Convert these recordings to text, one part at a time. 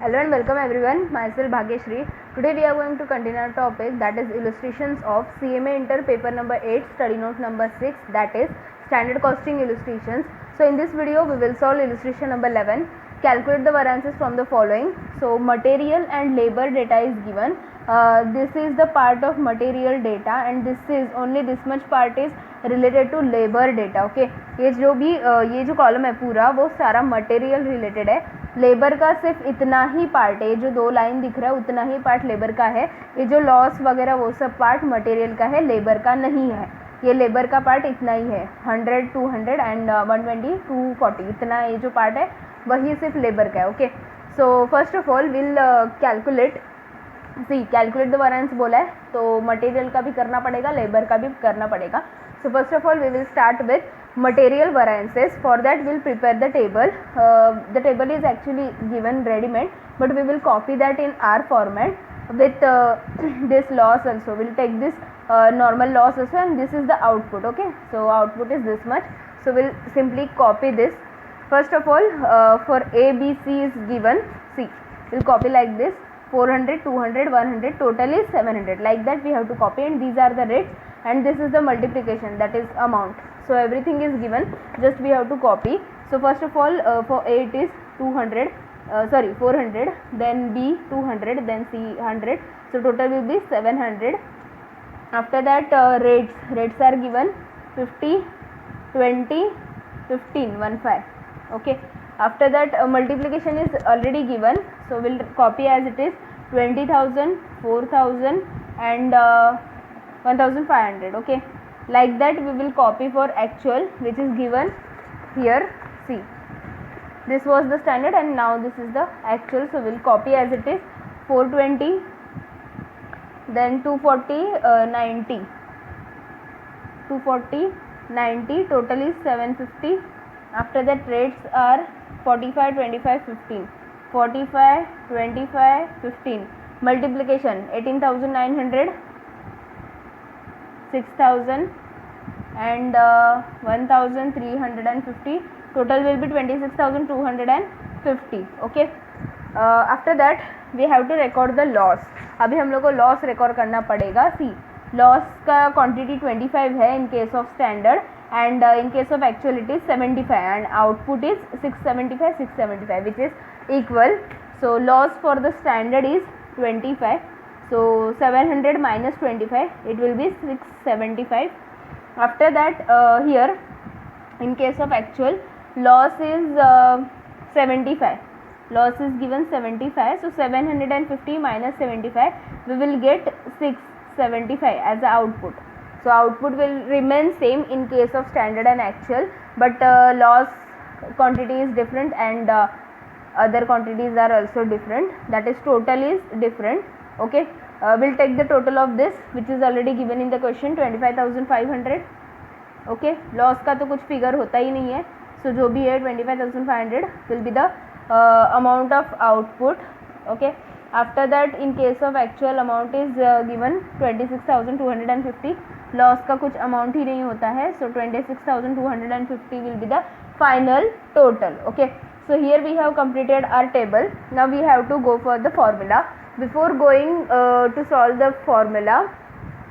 Hello and welcome everyone. Myself Bhagyashree. Today we are going to continue our topic, that is illustrations of CMA Inter paper number 8 study note number 6, that is standard costing illustrations. So in this video we will solve illustration number 11. Calculate the variances from the following. So material and labor data is given. This is the part of material data and this is only this much part is related to labor data. Okay, ये जो column है पूरा वो सारा material related है. Labour का सिर्फ इतना ही पार्ट है, ये जो 2 लाइन दिख रहा है उतना ही पार्ट लेबर का है. ये जो लॉस वगैरह वो सब पार्ट मटेरियल का है, लेबर का नहीं है. ये लेबर का पार्ट इतना ही है, 100, 200 एंड 120, 240 इतना ये जो पार्ट है वही सिर्फ लेबर का है. Okay, so first of all will calculate the variance बोला है तो मटेरियल का भी करना पड़ेगा, लेबर का भी करना पड़ेगा. So first of all we will start with material variances. For that we'll prepare the table. The table is actually given ready made, but we will copy that in our format with this loss also. We'll take this normal loss also and this is the output. Okay, so output is this much, so we'll simply copy this. First of all, for A, B, C is given, C we'll copy like this, 400, 200, 100, total is 700, like that we have to copy, and these are the rates and this is the multiplication, that is amount. So everything is given, just we have to copy. So first of all, for A it is 400, then B 200, then C 100, so total will be 700. After that rates are given 50, 20, 15, 15. Okay, after that multiplication is already given, so we'll copy as it is 20,000, 4,000 and 1,500. okay, like that we will copy for actual, which is given here. See, this was the standard and now this is the actual, so we'll copy as it is 420, then 240, 90, 240, 90, total is 750. After that rates are 45, 25, 15, 45, 25, 15, multiplication 18,900, 6,000 and 1,350, total will be 26,250. okay, after that we have to record the loss. अभी हम लोग को loss record करना पड़ेगा. सी, loss का quantity 25 है in case of standard and in case of actual it is 75 and output is 675 which is equal. So loss for the standard is 25, so 700 minus 25, it will be 675. After that here in case of actual loss is 75, loss is given 75, so 750 minus 75 we will get 675 as the output. So output will remain same in case of standard and actual, but loss quantity is different and other quantities are also different, that is total is different. okay, we'll take the total of this which is already given in the question, 25,500. okay, loss का तो कुछ figure होता ही नहीं है, so जो भी है 25,500 will be the amount of output. okay, after that in case of actual amount is given 26,250, loss का कुछ amount ही नहीं होता है, so 26,250 will be the final total. okay, so here we have completed our table. Now we have to go for the formula. Before going to solve the formula,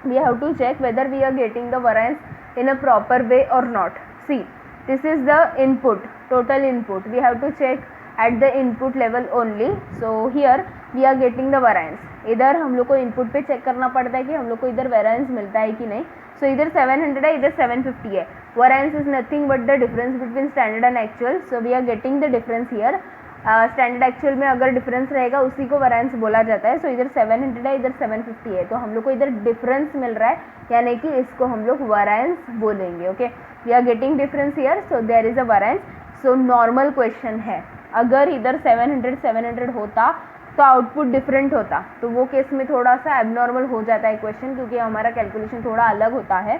we have to check whether we are getting the variance in a proper way or not. See, this is the input, total input, we have to check at the input level only. So here we are getting the variance. इधर हम लोग को input पे check करना पड़ता है कि हम लोग को इधर वेरिएंस मिलता है कि नहीं. सो इधर 700 है, इधर 750 है. Variance is nothing but the difference between standard and actual, so we are getting the difference here. Standard actual में अगर डिफरेंस रहेगा उसी को वेरिएंस बोला जाता है. सो इधर 700 है, इधर 750 है, तो हम लोग को इधर डिफरेंस मिल रहा है, यानी कि इसको हम लोग वेरिएंस बोलेंगे. Okay, we are getting difference here, so there is a variance. So normal question है, अगर इधर 700 होता तो आउटपुट डिफरेंट होता, तो वो केस में थोड़ा सा एबनॉर्मल हो जाता है क्वेश्चन, क्योंकि हमारा कैलकुलेशन थोड़ा अलग होता है.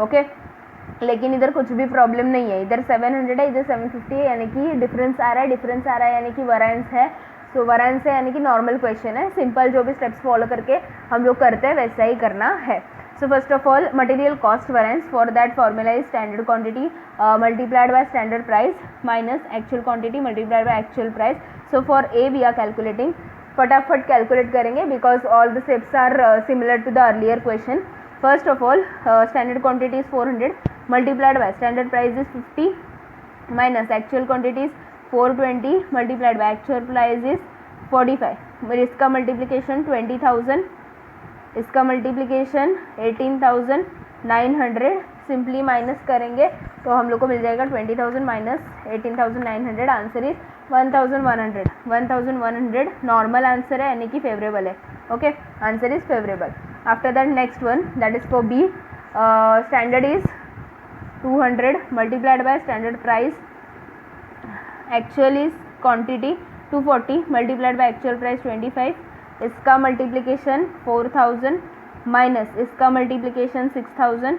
ओके, लेकिन इधर कुछ भी प्रॉब्लम नहीं है, इधर 700 है, इधर 750 है, यानी कि डिफरेंस आ रहा है, यानी कि वेरिएंस है. सो वेरिएंस है यानी कि नॉर्मल क्वेश्चन है. सिंपल जो भी स्टेप्स फॉलो करके हम लोग करते हैं वैसा ही करना है. So first of all, material cost variance, for that formula is standard quantity multiplied by standard price minus actual quantity multiplied by actual price. So for A we are calculating, फटाफट calculate करेंगे because all the steps are similar to the earlier question. First of all, standard quantity is 400 multiplied by standard price is 50 minus actual quantity is 420 multiplied by actual price is 45. इसका multiplication 20,000, इसका multiplication 18,900, simply minus करेंगे तो हम लोग को मिल जाएगा 20,000 minus 18,900, answer is 1,100. 1,100 normal answer है यानी कि फेवरेबल है. Okay, answer is favourable. After that next one, that is for B. Standard is 200 multiplied by standard price, actual is quantity 240 multiplied by actual price 25, इसका multiplication 4,000 minus इसका multiplication 6,000.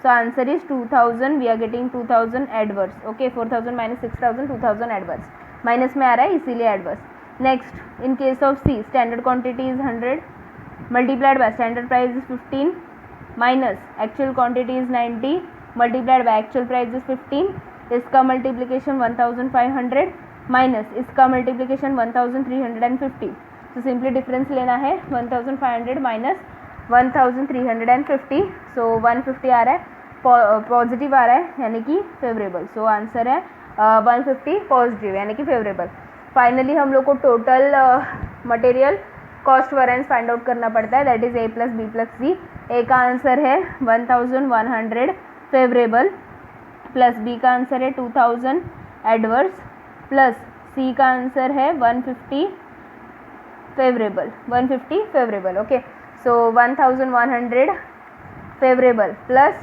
So answer is 2,000. We are getting 2,000 adverse. Okay, 4,000 minus 6,000, 2,000 adverse. Minus में आ रहा है इसीलिए adverse. Next, in case of C, standard quantity is 100 multiplied by standard price is 15 minus actual quantity is 90 multiplied by actual price is 15, इसका multiplication 1,500 minus इसका multiplication 1,350. तो simply difference लेना है 1,500 माइनस 1,350. सो 150 आ रहा है, पॉजिटिव आ रहा है यानी कि फेवरेबल. सो आंसर है 150 पॉजिटिव यानी कि फेवरेबल. फाइनली हम लोग को total material cost variance find out करना पड़ता है, that is A plus B plus C. A का आंसर है 1,100 फेवरेबल, प्लस बी का आंसर है 2,000 एडवर्स, प्लस सी का आंसर है 150 favourable. 150 favourable. Okay, so 1,100 favourable plus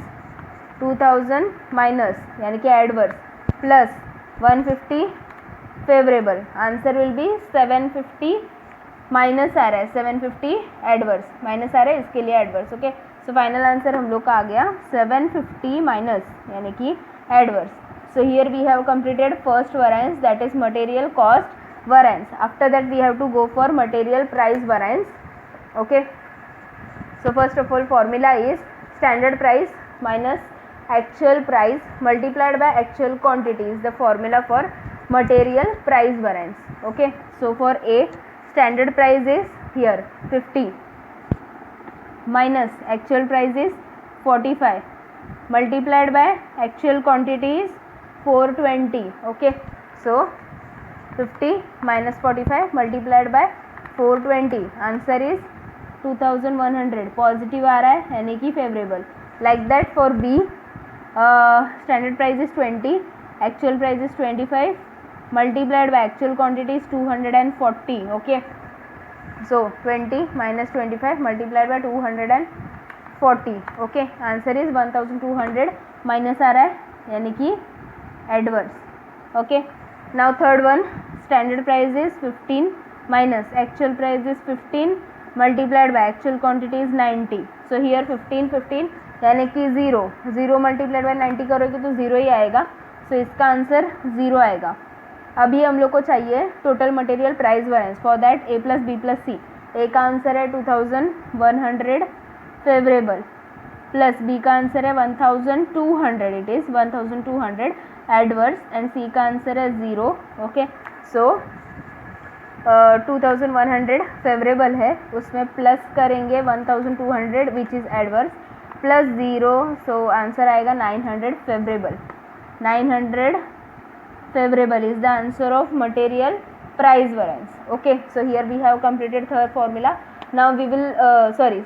2,000 minus यानी कि adverse plus 150 favourable. Answer will be 750. Minus आ रहा है 750 एडवर्स, माइनस आ रहा है इसके लिए adverse. Okay, so final answer हम लोग का आ गया 750 माइनस यानी कि adverse. So here we have completed first variance, that is material cost variance. After that we have to go for material price variance. Okay, so first of all formula is standard price minus actual price multiplied by actual quantity is the formula for material price variance. Okay, so for A, standard price is here 50 minus actual price is 45 multiplied by actual quantity is 420. Okay, so 50 minus 45 multiplied by 420, answer is 2,100. Positive आ रहा है यानी कि favourable. Like that for B, standard price is 20 actual price is 25 multiplied by actual quantity is 240. Okay, so 20 minus 25 multiplied by 240. Okay, answer is 1,200. Minus आ रहा है यानी कि adverse. Okay, now third one, standard price is 15 minus actual price is 15 multiplied by actual quantity is 90. So here 15 यानी कि 0 multiplied by 90 करोगे तो 0 ही आएगा. सो इसका आंसर 0 आएगा. अभी हम लोग को चाहिए total material price variance, for that A plus B plus C. A का आंसर है 2,100 फेवरेबल, प्लस बी का आंसर है 1,200, it is 1,200 adverse, and C का आंसर है 0. ओके, सो 2,100 फेवरेबल है, उसमें प्लस करेंगे 1,200 which is adverse plus 0, so answer आएगा 900 favourable. 900 favorable is the answer of material price variance. Okay, so here we have completed third formula. Now we will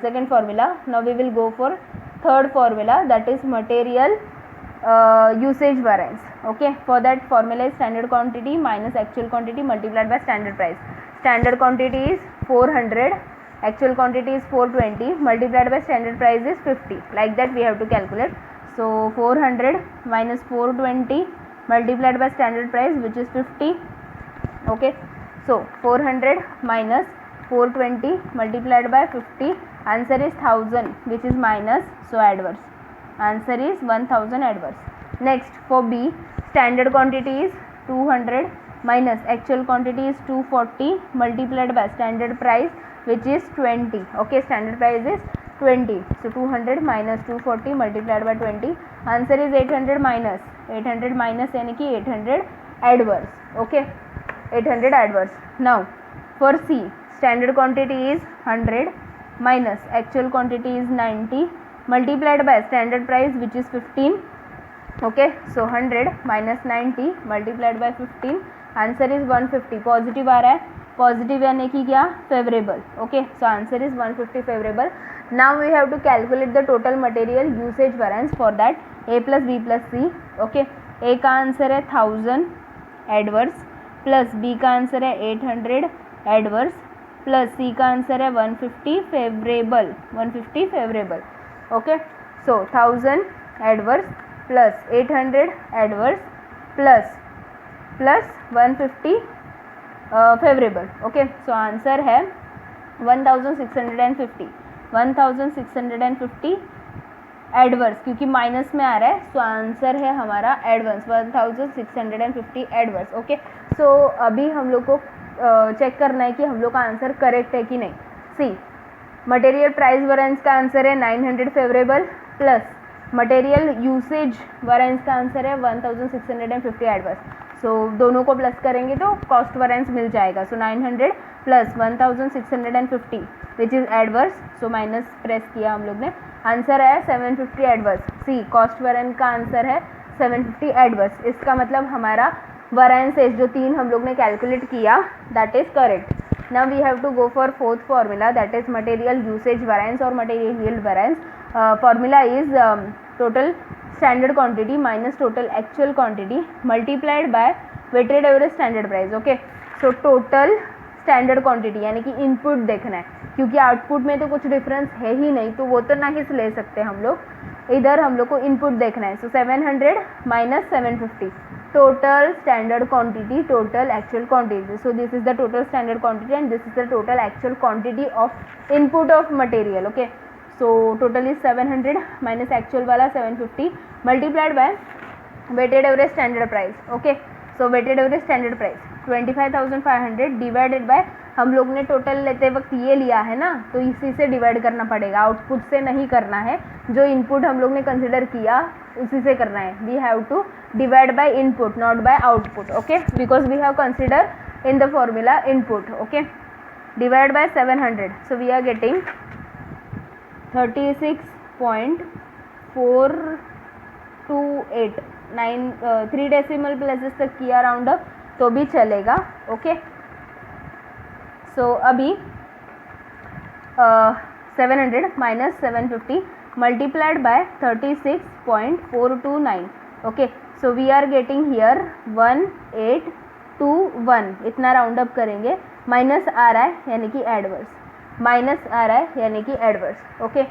second formula. Now we will go for third formula, that is material usage variance. Okay, for that formula is standard quantity minus actual quantity multiplied by standard price. Standard quantity is 400, actual quantity is 420 multiplied by standard price is 50. Like that we have to calculate. So 400 minus 420 multiplied by standard price which is 50. Okay, so 400 minus 420 multiplied by 50, answer is 1000 which is minus, so adverse, answer is 1000 adverse. Next for B, standard quantity is 200 minus actual quantity is 240 multiplied by standard price which is 20. Okay, standard price is 20. So 200 minus 240 multiplied by 20. Answer is 800 minus यानी कि 800 adverse. Okay, 800 adverse. Now for C, standard quantity is 100 minus actual quantity is 90 multiplied by standard price which is 15. Okay, so 100 minus 90 multiplied by 15. Answer is 150. Positive आ रहा है, positive यानी कि क्या, favourable. Okay, so answer is 150 favourable. Now we have to calculate the total material usage variance. For that A plus B plus C. Okay, A का answer है 1000 adverse plus B का answer है 800 adverse plus C का answer है 150 favourable. 150 favourable. Okay, so 1000 adverse plus 800 adverse plus 150 favourable. Okay, so answer है 1650. 1650 adverse, क्योंकि minus में आ रहा है, सो आंसर है हमारा एडवर्स 1650 एडवर्स. ओके, सो अभी हम लोग को चेक करना है कि हम लोग का आंसर करेक्ट है कि नहीं. सी, मटेरियल प्राइस वेरिएंस का आंसर है 900 favourable plus material usage variance का आंसर है 1650 एडवर्स. सो दोनों को प्लस करेंगे तो कॉस्ट वेरिएंस मिल जाएगा. सो 900 plus 1650 which is adverse. So minus press किया हम लोग ने, आंसर है 750 एडवर्स. सी, कॉस्ट वेरिएंस का आंसर है 750 एडवर्स. इसका मतलब हमारा वेरिएंसेस जो तीन हम लोग ने कैलकुलेट किया that is correct. Now we have to go for fourth formula that is material usage variance और material yield variance. Formula is total standard quantity minus total actual quantity multiplied by weighted average standard price. Okay, so total standard quantity यानी कि input देखना है, क्योंकि output में तो कुछ difference है ही नहीं, तो वो तो नहीं ले सकते हम लोग. इधर हम लोग को इनपुट देखना है. So 700 minus 750 total standard quantity total actual quantity. So this is the total standard quantity and this is the total actual quantity of input of material. Okay, so total is 700 minus actual वाला 750 multiplied by weighted average standard price. Okay, so weighted average standard price 25,500 divided by, हम लोग ने total लेते वक्त ये लिया है ना, तो इसी से डिवाइड करना पड़ेगा, आउटपुट से नहीं करना है. जो इनपुट हम लोग ने कंसिडर किया उसी से करना है. We have to divide by input not by output. Okay, because we have consider in the formula input. Okay, divide by 700. So we are getting 36.428. 3 decimal places तक किया राउंड अप तो भी चलेगा. ओके, सो अभी 700 minus 750 multiplied by 36.429. Okay, so we are getting here 1821. इतना round up करेंगे, minus आ रहा है यानी कि एडवर्स, माइनस आ रहा है यानी कि एडवर्स. ओके,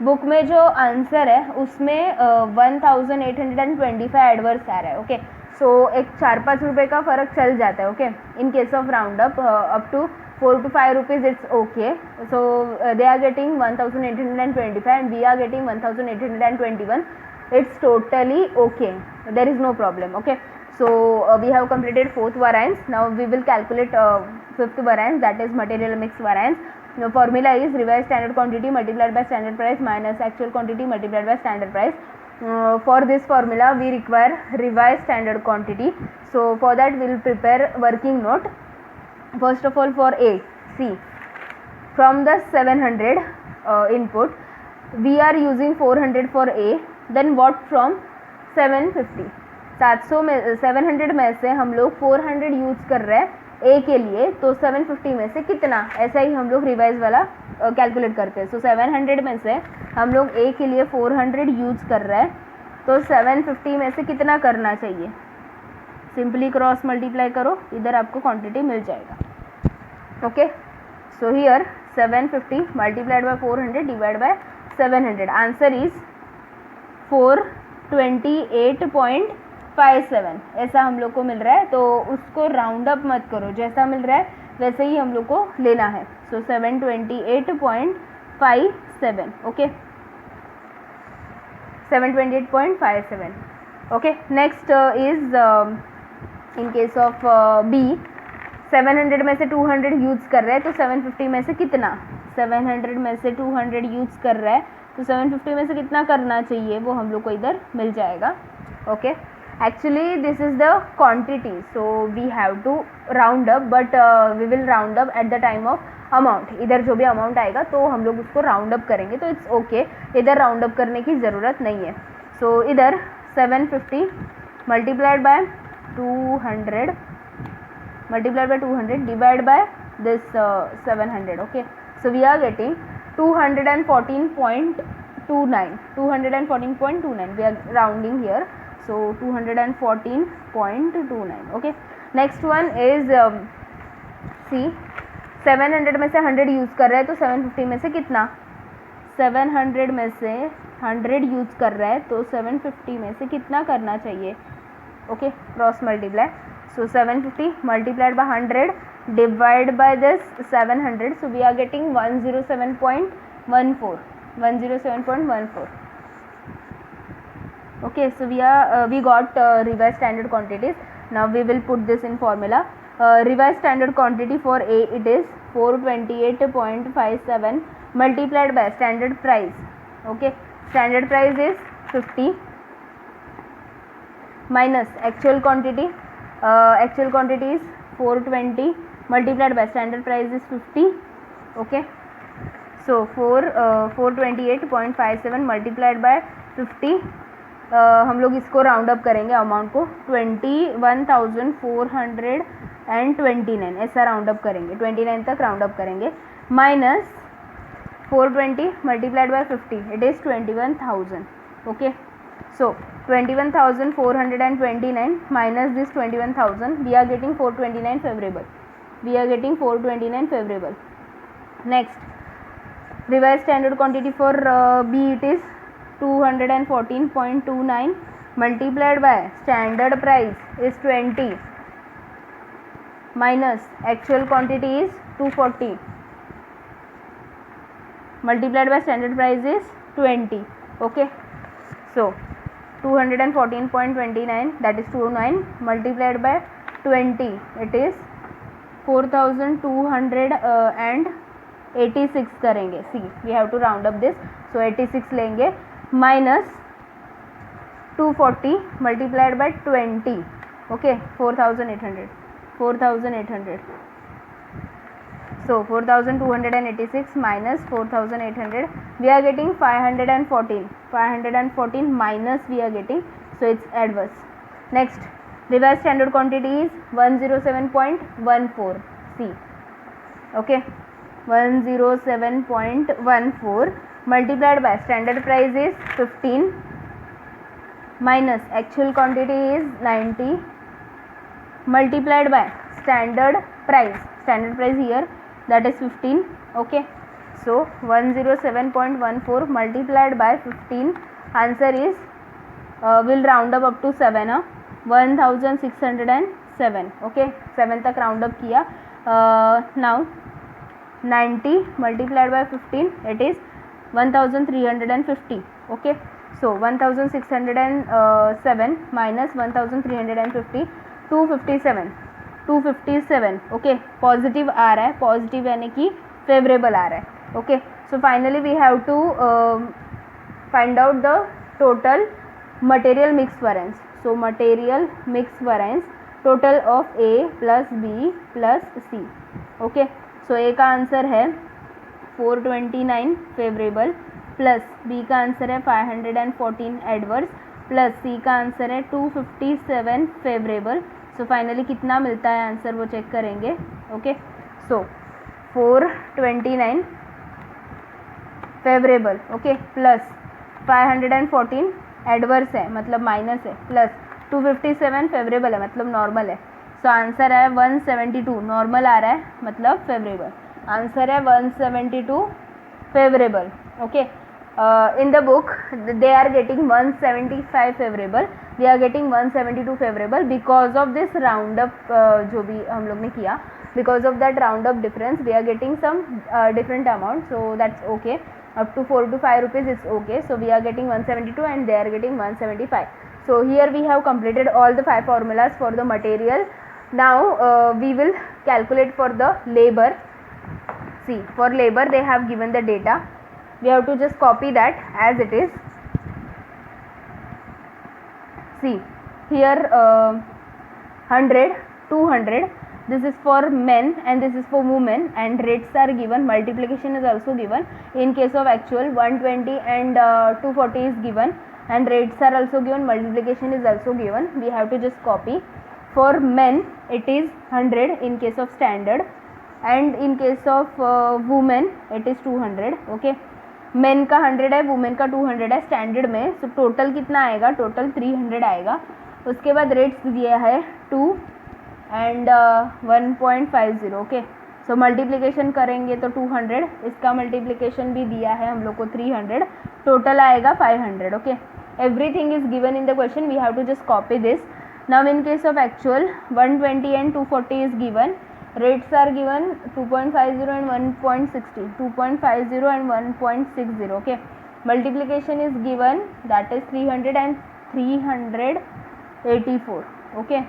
बुक में जो आंसर है उसमें 1825 एडवर्स आ रहा है. ओके, सो एक 4-5 रुपये का फ़र्क चल जाता है. Okay, in case of round up to 4 to 5 rupees it's okay. So they are getting 1825 and we are getting 1821. It's totally okay, there is no problem. Okay, so we have completed fourth variance. Now we will calculate fifth variance, that is material mix variance. The formula is revised standard quantity multiplied by standard price minus actual quantity multiplied by standard price. For this formula we require revised standard quantity. So for that we will prepare working note. First of all, for A, see, from the 700 input we are using 400 for A. Then what from 750? 700 में से हम लोग 400 use कर रहे हैं A के लिए, तो 750 में से कितना, ऐसा ही हम लोग रिवाइज वाला कैलकुलेट करते हैं. सो 700 में से हम लोग A के लिए 400 यूज़ कर रहे हैं, तो 750 में से कितना करना चाहिए, सिंपली क्रॉस मल्टीप्लाई करो, इधर आपको क्वांटिटी मिल जाएगा. Okay, so here 750 multiplied bye 400 divide by 700. Answer is 428.57. ऐसा हम लोग को मिल रहा है, तो उसको राउंड अप मत करो, जैसा मिल रहा है वैसे ही हम लोग को लेना है. So 728.57. Okay, 728.57. Okay, next is in case of B, 700 में से 200 यूज़ कर रहे हैं, तो 750 में से कितना, 700 में से 200 यूज़ कर रहा है तो 750 में से कितना करना चाहिए वो हम लोग को इधर मिल जाएगा. Okay, actually this is the quantity, so we have to round up, but we will round up at the time of amount. इधर जो भी अमाउंट आएगा तो हम लोग उसको राउंड अप करेंगे, तो इट्स ओके, इधर राउंड अप करने की ज़रूरत नहीं है. सो इधर 750 multiplied by 200 divide bye this 700. Okay, so we are getting 214.29. We are rounding here, so 214.29. okay, next one is see 700 में से 100 यूज़ कर रहा है तो 750 में से कितना, 700 में से 100 यूज़ कर रहा है तो 750 में से कितना करना चाहिए. Okay, cross multiply. So 750 multiplied by 100 divide by this 700, so we are getting 107.14. Okay, so we got revised standard quantities. Now we will put this in formula. Revised standard quantity for A, it is 428.57 multiplied by standard price. Okay, standard price is 50 minus actual quantity. Actual quantity is 420 multiplied by standard price is 50. okay, so 428.57 multiplied by 50, हम लोग इसको round up करेंगे amount को 21,429 ऐसा round up करेंगे, 29 तक round up करेंगे, minus 420 multiplied by 50, it is 21,000. okay, so 21,429 minus this 21,000, we are getting 429 favorable. Next, revised standard quantity for B, it is 214.29 multiplied by standard price is 20 minus actual quantity is 240 multiplied by standard price is 20. okay, so 214.29, that is 29 multiplied by 20, it is 4,286 करेंगे. सी, we have to round up this, so 86 लेंगे minus 240 multiplied by 20. okay, 4,800. So 4,286 minus 4,800, we are getting 514 minus we are getting, so it's adverse. Next, revised standard quantity is 107.14. C. okay, 107.14 multiplied by standard price is 15 minus actual quantity is 90 multiplied by standard price here, that is 15. okay, so 107.14 multiplied by 15, answer is will round up to 7, 1607. okay, 7 तक round up किया. Now 90 multiplied by 15, it is 1350. okay, so 1607 minus 1350, 257. Okay, positive आ रहा है, positive यानी कि favourable आ रहा है. Okay, so finally we have to find out the total material mix variance. So material mix variance total of A plus B plus C. Okay, so A का answer है 429 फेवरेबल, प्लस बी का answer है 514 adverse, plus C का answer है 257 favourable. So finally कितना मिलता है answer वो चेक करेंगे. ओके, सो 429 फेवरेबल, ओके, प्लस 514 एडवर्स है मतलब माइनस है, प्लस 257 फेवरेबल है मतलब नॉर्मल है. सो आंसर है 172, नॉर्मल आ रहा है मतलब फेवरेबल. आंसर है 172 favourable. Okay, in the book they are getting 175 favorable, we are getting 172 favorable because of this round up जो भी हम लोग ने किया, because of that round up difference we are getting some different amount, so that's okay. Up to 4 to 5 rupees it's okay. So we are getting 172 and they are getting 175. So here we have completed all the 5 formulas for the material. Now we will calculate for the labor. see for labor they have given the data, we have to just copy that as it is. See here 100, 200, this is for men and this is for women, and rates are given, multiplication is also given. In case of actual 120 and 240 is given, and rates are also given, multiplication is also given. We have to just copy. For men it is 100 in case of standard, and in case of women it is 200. Okay, main का 100 है, women का 200 है standard में. So total कितना आएगा? Total 300 आएगा. उसके बाद रेट्स दिया है 2 एंड 1.50. ओके, सो मल्टीप्लिकेशन करेंगे तो 200, इसका मल्टीप्लिकेशन भी दिया है हम लोग को 300, टोटल आएगा 500. Okay, everything is given in the question, we have to just copy this. Now in case of actual 120 and 240 is given, rates are given 2.50 and 1.60, 2.50 and 1.60. okay, multiplication is given, that is 300 and 384. okay,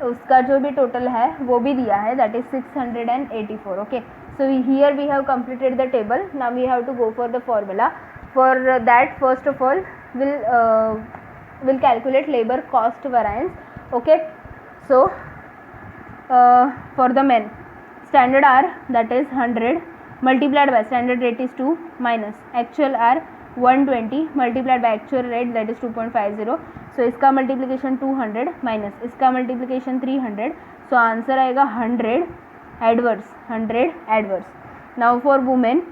उसका जो भी total है वो भी दिया है, that is 684. okay, so here we have completed the table. Now we have to go for the formula. For that, first of all we'll calculate labor cost variance. okay, so for the men, standard R, that is 100 multiplied by standard rate is 2 minus actual R 120 multiplied by actual rate, that is 2.50. so इसका multiplication 200 minus इसका multiplication 300. so answer आएगा 100 adverse, 100 adverse. now for women,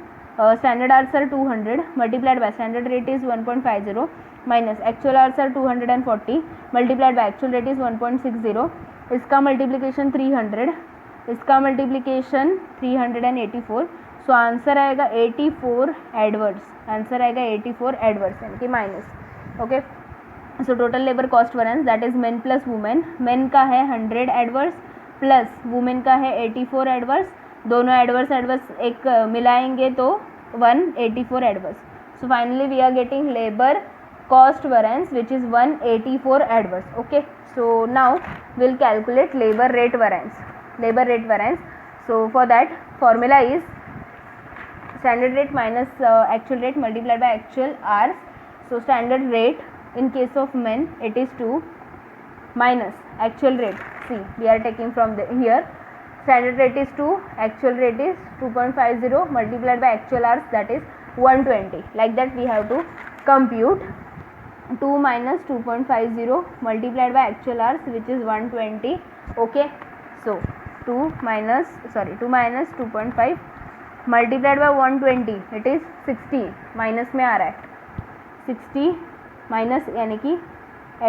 standard R's are 200 multiplied by standard rate is 1.50 minus actual R's are 240 multiplied by actual rate is 1.60. इसका multiplication 300, इसका multiplication 384. So answer आएगा 84 adverse, answer आएगा 84 adverse यानी कि minus. Okay, so total labour cost variance, that is main plus women. Main का है 100 adverse plus women का है 84 एडवर्स. दोनों एडवर्स एक मिलाएंगे तो 184 adverse. So finally we are getting labour cost variance which is 184 adverse. okay, so now we'll calculate labor rate variance. So for that, formula is standard rate minus actual rate multiplied by actual hours. so standard rate in case of men it is 2 minus actual rate. see, we are taking from here, standard rate is 2, actual rate is 2.50 multiplied by actual hours, that is 120. like that we have to compute 2 minus 2.50 multiplied by actual hours, which is 120. okay, so 2 minus 2.5 multiplied by 120, it is 60. Minus में आ रहा है 60 minus यानी कि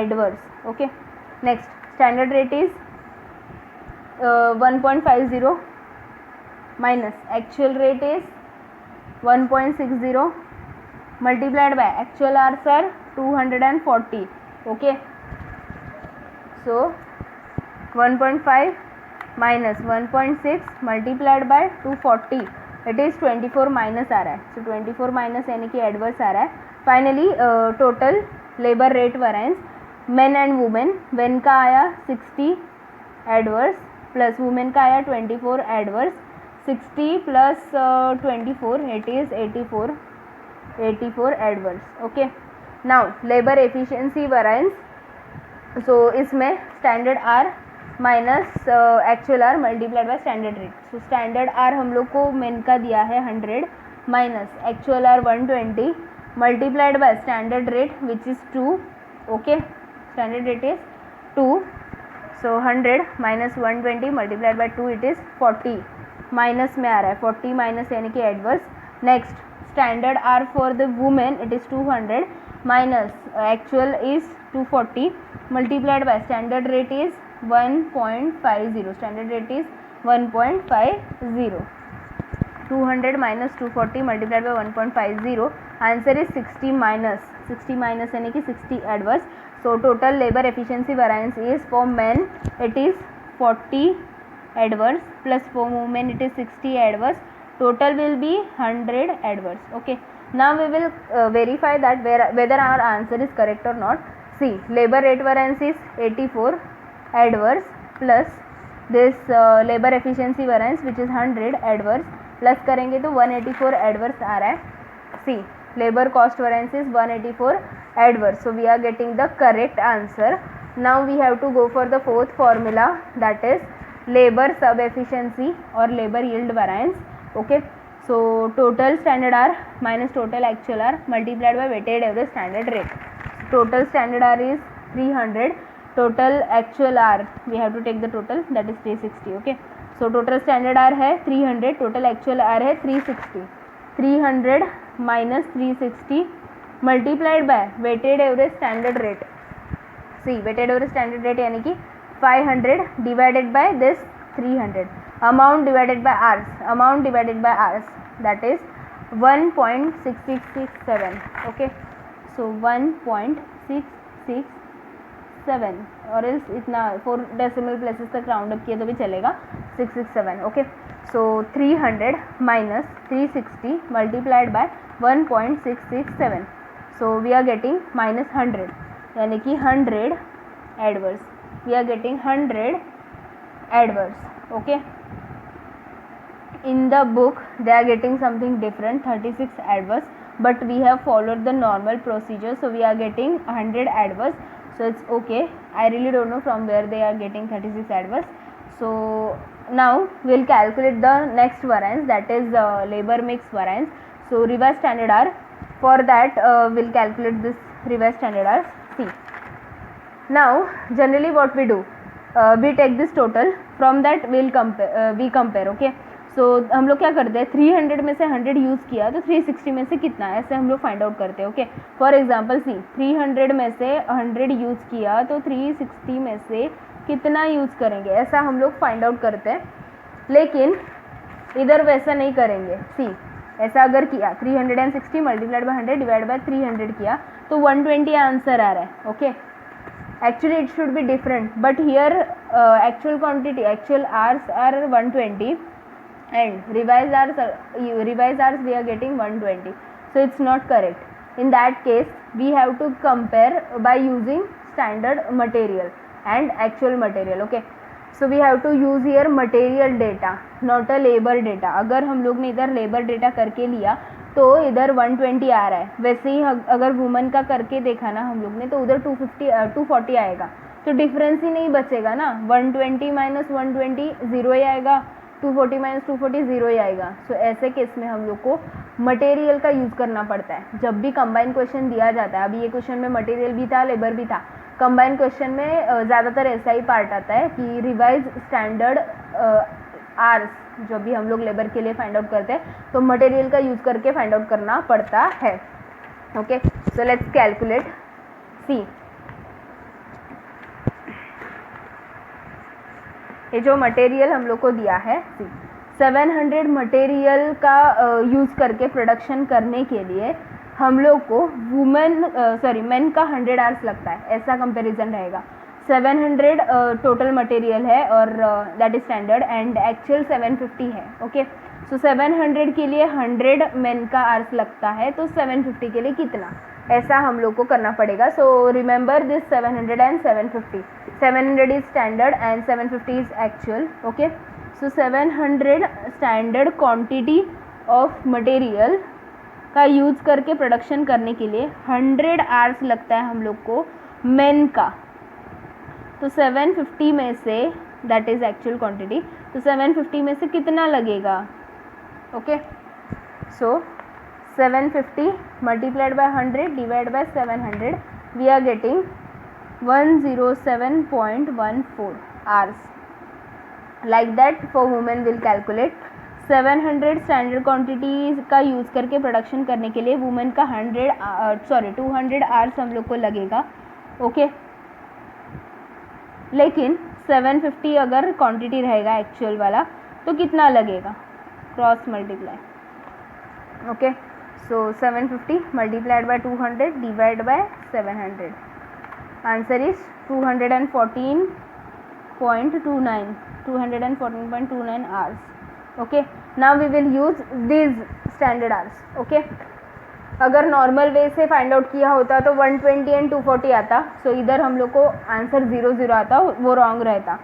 adverse. Okay, next standard rate is 1.50 minus actual rate is 1.60 multiplied by actual hours are 240. okay, so 1.5 minus 1.6 multiplied by 240, it is 24 minus आ रहा है. so 24 minus यानी कि एडवर्स आ रहा है. Finally total labour rate variance, main and women, main का आया 60 adverse plus women का आया 24 adverse. 60 plus 24, it is 84 adverse. okay, now labor efficiency variance. so इसमें standard R minus actual R multiplied by standard rate. So standard R हम लोग को main का दिया है 100 minus actual R 120 multiplied by standard rate which is 2. Okay, standard rate is 2. So 100 minus 120 multiplied by 2, it is 40. Minus में आ रहा है 40 माइनस यानी कि adverse. Next standard R for the women, it is 200 minus actual is 240 multiplied by standard rate is 1.50. standard rate is 1.50. 200 minus 240 multiplied by 1.50, answer is 60 minus यानी कि 60 adverse. so total labor efficiency variance is for men it is 40 adverse plus for women it is 60 adverse. total will be 100 adverse. okay, now we will verify that whether our answer is correct or not. see, labor rate variance is 84 adverse plus this labour efficiency variance which is 100 adverse, plus करेंगे तो 184 adverse आ रहा है. See labour cost variance is 184 adverse. So we are getting the correct answer. Now we have to go for the fourth formula, that is labour sub efficiency और labour yield variance. Okay, so total standard hour minus total actual hour multiplied by weighted average standard rate. Total standard hour is 300, total actual hour we have to take the total, that is 360. okay, so total standard hour है 300, total actual hour है 360. 300 minus 360 multiplied by weighted average standard rate. see weighted average standard rate यानी कि 500 divided by this 300, amount divided by hours, amount divided by hours, that is 1.6667. okay, so 1.667 और इस इतना 4 decimal places तक round up किए तो भी चलेगा. 667. Okay, so 300 minus 360 multiplied by 1.667. So we are getting minus 100 यानी कि 100 adverse. We are getting 100 adverse. okay, in the book they are getting something different, 36 adverse, but we have followed the normal procedure, so we are getting 100 adverse. so it's okay. I really don't know from where they are getting 36 adverse. so now we'll calculate the next variance, that is labor mix variance. so revised standard hour, for that we'll calculate this revised standard hour. see, now generally what we do, we take this total, from that we'll compare. okay, so हम लोग क्या करते हैं, 300 में से 100 use किया तो 360 में से कितना है, ऐसे हम लोग फाइंड आउट करते हैं. ओके, फॉर एग्जांपल सी 300 में से 100 यूज़ किया तो 360 में से कितना यूज़ करेंगे, ऐसा हम लोग फाइंड आउट करते हैं. लेकिन इधर वैसा नहीं करेंगे. सी ऐसा अगर किया 360 मल्टीप्लाइड बाय 100 डिवाइड बाय 300 किया तो 120 आंसर आ रहा है. Okay, actually it should be different, but here actual quantity, actual hours are 120 and revised hours we are getting 120, so it's not correct. in that case we have to compare by using standard material and actual material. okay, so we have to use here material data, not a labor data. अगर हम लोग ने इधर labor data करके लिया तो इधर 120 आ रहा है, वैसे ही अगर वुमन का करके देखा ना हम लोग ने तो उधर 240 आएगा, तो डिफरेंस ही नहीं बचेगा ना. 120 माइनस 120 ज़ीरो ही आएगा, 240 माइनस 240 ज़ीरो ही आएगा. सो ऐसे केस में हम लोग को मटेरियल का यूज़ करना पड़ता है जब भी कंबाइन क्वेश्चन दिया जाता है. अभी ये क्वेश्चन में मटेरियल भी था, लेबर भी था. कंबाइन क्वेश्चन में ज़्यादातर ऐसा ही पार्ट आता है कि रिवाइज स्टैंडर्ड आर्स जो भी हम लोग लेबर के लिए फाइंड आउट करते हैं तो मटेरियल का यूज़ करके फाइंड आउट करना पड़ता है. Okay, so let's calculate. See ये जो मटेरियल हम लोग को दिया है, सी 700 मटेरियल का यूज़ करके प्रोडक्शन करने के लिए हम लोग को मेन का 100 आवर्स लगता है, ऐसा कंपैरिजन रहेगा. 700 टोटल मटेरियल है और that is standard and actual 750 है. ओके, सो 700 के लिए 100 मेन का आवर्स लगता है, तो 750 के लिए कितना, ऐसा हम लोग को करना पड़ेगा. So remember this 700 and 750. 700 is standard and 750 is actual. Okay, so 700 standard quantity of material का यूज़ करके प्रोडक्शन करने के लिए 100 आवर्स लगता है हम लोग को मेन का. तो 750 में say that is actual quantity, तो 750 में से कितना लगेगा. Okay, so 750 multiplied by 100 divide by 700 we are getting 107.14 hours. Like that for women will calculate 700 standard quantity का यूज़ करके प्रोडक्शन करने के लिए वुमेन का 200 आवर्स हम लोग को लगेगा. ओके, लेकिन 750 अगर क्वांटिटी रहेगा एक्चुअल वाला तो कितना लगेगा, cross multiply. Okay, so 750 multiplied by 200 divide by 700, answer is 214.29 hours. Okay, now we will use this standard hours. Okay, अगर नॉर्मल वे से फाइंड आउट किया होता तो 120 एंड 240 आता, सो इधर हम लोग को आंसर 00 आता, वो रॉन्ग रहता.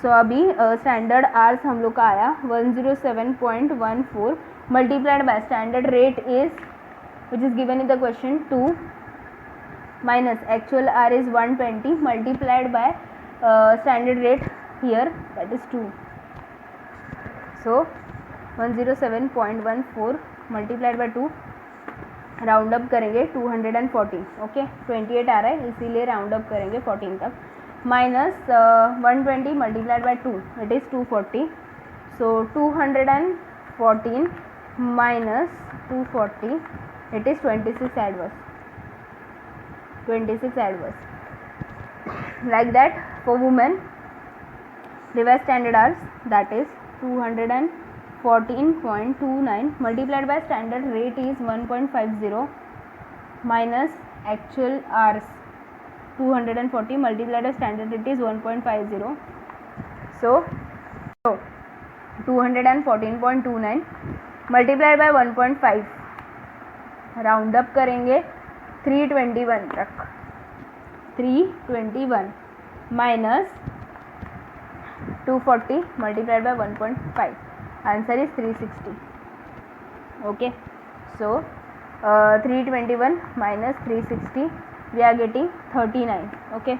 सो अभी स्टैंडर्ड आर्स हम लोग का आया 107.14 multiplied by standard rate is which is given in the question 2 minus actual R is 120 multiplied by standard rate here, that is 2. So 107.14 multiplied by 2, round up करेंगे 214. Okay 28 आ रहा है इसीलिए राउंड अप करेंगे 14 तक. Minus 120 multiplied by 2, it is 240. So 214 minus 240, it is 26 adverse. 26 adverse. Like that for women, revised standard hours, that is 214.29 multiplied by standard rate is 1.50 minus actual hours 240 multiplied by standard rate is 1.50. So 214.29 multiplied by 1.5, round up करेंगे 321 तक. 321 minus 240 multiplied by 1.5, answer is 360. Okay so 321 minus 360, we are getting 39. Okay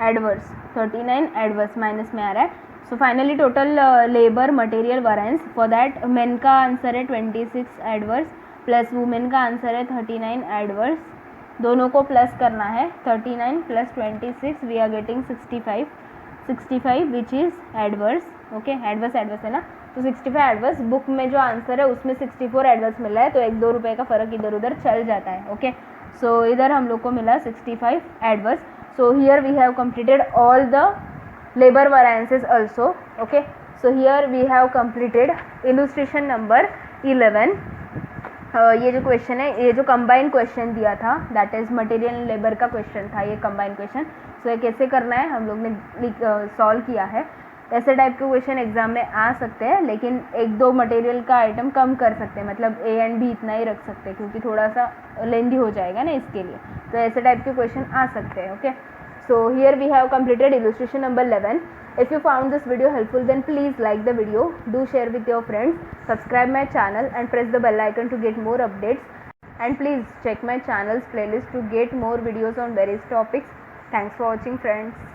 adverse 39 adverse minus में आ रहा है. So finally total labour material variance for that men का answer है 26 adverse plus women का answer है 39 एडवर्स. दोनों को प्लस करना है. 39 plus 26, we are getting 65 which is adverse. Okay adverse है ना, तो 65 एडवर्स. बुक में जो आंसर है उसमें 64 एडवर्स मिला है, तो 1-2 रुपये का फ़र्क इधर उधर चल जाता है. ओके सो इधर हम लोग को मिला 65 adverse. So here we have completed all the labour variances also. Okay so here we have completed illustration number 11. ये जो क्वेश्चन है, ये जो कंबाइन क्वेश्चन दिया था, that is material and labour का क्वेश्चन था ये कंबाइन क्वेश्चन. सो ये कैसे करना है हम लोग ने सॉल्व किया है. ऐसे टाइप के क्वेश्चन एग्जाम में आ सकते हैं, लेकिन 1-2 मटेरियल का आइटम कम कर सकते हैं, मतलब ए एंड बी इतना ही रख सकते हैं क्योंकि थोड़ा सा लेंदी हो जाएगा ना इसके लिए. तो ऐसे टाइप के क्वेश्चन आ सकते हैं. Okay so here we have completed illustration number 11. If you found this video helpful, then please like the video, do share with your friends, subscribe my channel and press the bell icon to get more updates, and please check my channel's playlist to get more videos on various topics. Thanks for watching friends.